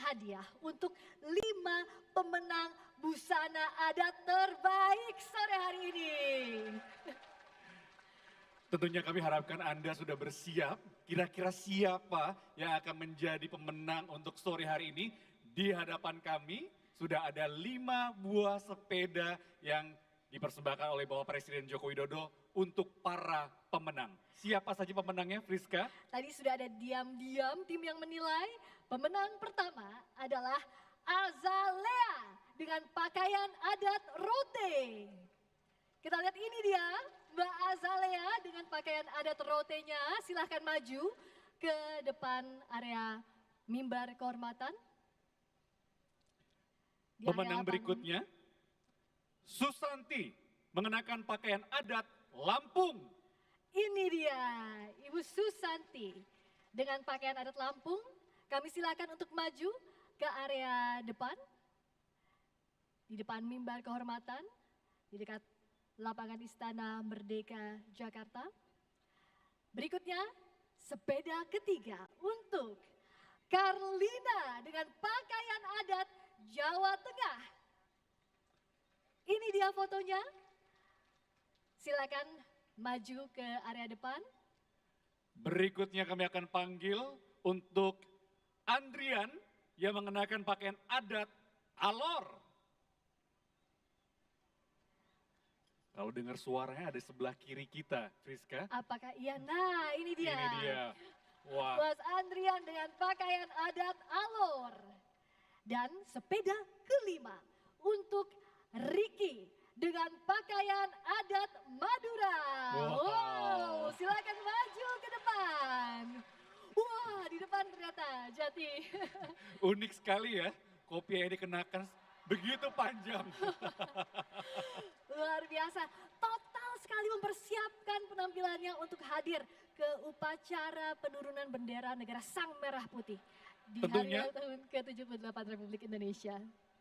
hadiah untuk 5 pemenang busana adat terbaik sore hari ini. Tentunya kami harapkan Anda sudah bersiap, kira-kira siapa yang akan menjadi pemenang untuk sore hari ini. Di hadapan kami sudah ada 5 buah sepeda yang dipersembahkan oleh Bapak Presiden Joko Widodo untuk para pemenang. Siapa saja pemenangnya, Friska? Tadi sudah ada diam-diam tim yang menilai. Pemenang pertama adalah Azalea dengan pakaian adat rote. Kita lihat ini dia, Mbak Azalea dengan pakaian adat rotenya. Silahkan maju ke depan area mimbar kehormatan. Pemenang berikutnya, Susanti mengenakan pakaian adat Lampung. Ini dia, Ibu Susanti dengan pakaian adat Lampung. Kami silakan untuk maju ke area depan. Di depan mimbar kehormatan, di dekat lapangan Istana Merdeka Jakarta. Berikutnya, sepeda ketiga untuk Karlina dengan pakaian adat Jawa Tengah. Ini dia fotonya. Silakan maju ke area depan. Berikutnya kami akan panggil untuk Andrian yang mengenakan pakaian adat Alor. Kalau dengar suaranya ada sebelah kiri kita, Friska. Apakah iya? Nah, ini dia. Ini dia. Wah. Mas Andrian dengan pakaian adat Alor. Dan sepeda kelima untuk Ricky dengan pakaian adat Madura. Wow, silakan maju ke depan. Wah, di depan ternyata Jati. Unik sekali ya, kopi yang dikenakan begitu panjang. Luar biasa, total sekali mempersiapkan penampilannya untuk hadir ke upacara penurunan bendera negara Sang Merah Putih di Tentunya, hari tahun ke-78 Republik Indonesia.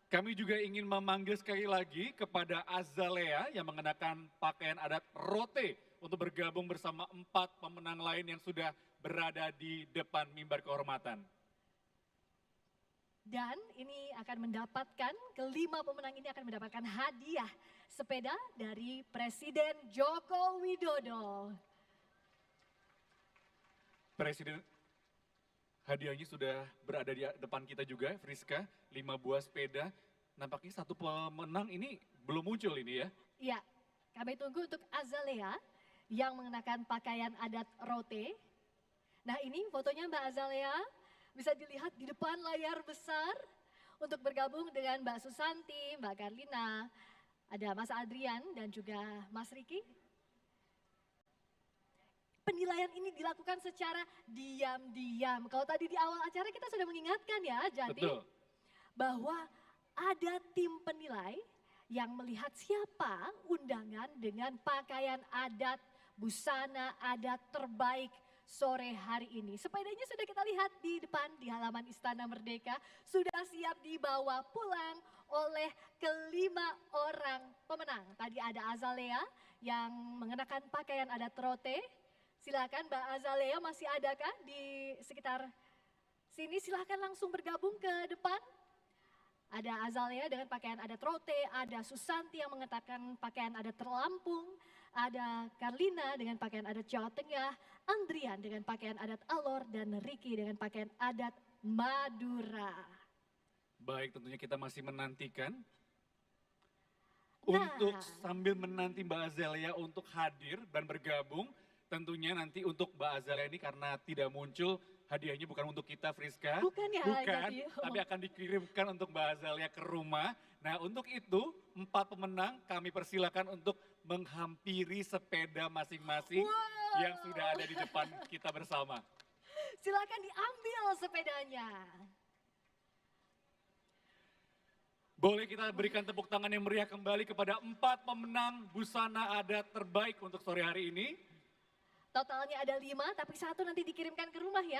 Kami juga ingin memanggil sekali lagi kepada Azalea yang mengenakan pakaian adat rote untuk bergabung bersama 4 pemenang lain yang sudah berada di depan mimbar kehormatan. Dan ini akan mendapatkan, kelima pemenang ini akan mendapatkan hadiah sepeda dari Presiden Joko Widodo. Presiden, hadiahnya sudah berada di depan kita juga, Friska, 5 buah sepeda. Nampaknya satu pemenang ini belum muncul ini ya. Iya, kami tunggu untuk Azalea yang mengenakan pakaian adat rote. Nah ini fotonya Mbak Azalea, bisa dilihat di depan layar besar untuk bergabung dengan Mbak Susanti, Mbak Karlina, ada Mas Adrian dan juga Mas Riki. Penilaian ini dilakukan secara diam-diam. Kalau tadi di awal acara kita sudah mengingatkan ya, Jati, Betul. bahwa ada tim penilai yang melihat siapa undangan dengan pakaian adat, busana adat terbaik sore hari ini. Sepedanya sudah kita lihat di depan di halaman Istana Merdeka, sudah siap dibawa pulang oleh kelima orang pemenang. Tadi ada Azalea yang mengenakan pakaian adat rote. Silakan Mbak Azalea, masih adakah di sekitar sini? Silakan langsung bergabung ke depan. Ada Azalea dengan pakaian adat rote, ada Susanti yang mengenakan pakaian adat Lampung, ada Karlina dengan pakaian adat Jawa Tengah, Andrian dengan pakaian adat Alor, dan Ricky dengan pakaian adat Madura. Baik, tentunya kita masih menantikan untuk sambil menanti Mbak Azalea untuk hadir dan bergabung. Tentunya nanti untuk Mbak Azalea ini karena tidak muncul, hadiahnya bukan untuk kita, Friska. Bukan ya? Bukan, tapi akan dikirimkan untuk Mbak Azalea ke rumah. Nah untuk itu 4 pemenang kami persilakan untuk menghampiri sepeda masing-masing yang sudah ada di depan kita bersama. Silakan diambil sepedanya. Boleh kita berikan tepuk tangan yang meriah kembali kepada 4 pemenang busana adat terbaik untuk sore hari ini. Totalnya ada 5, tapi 1 nanti dikirimkan ke rumah ya.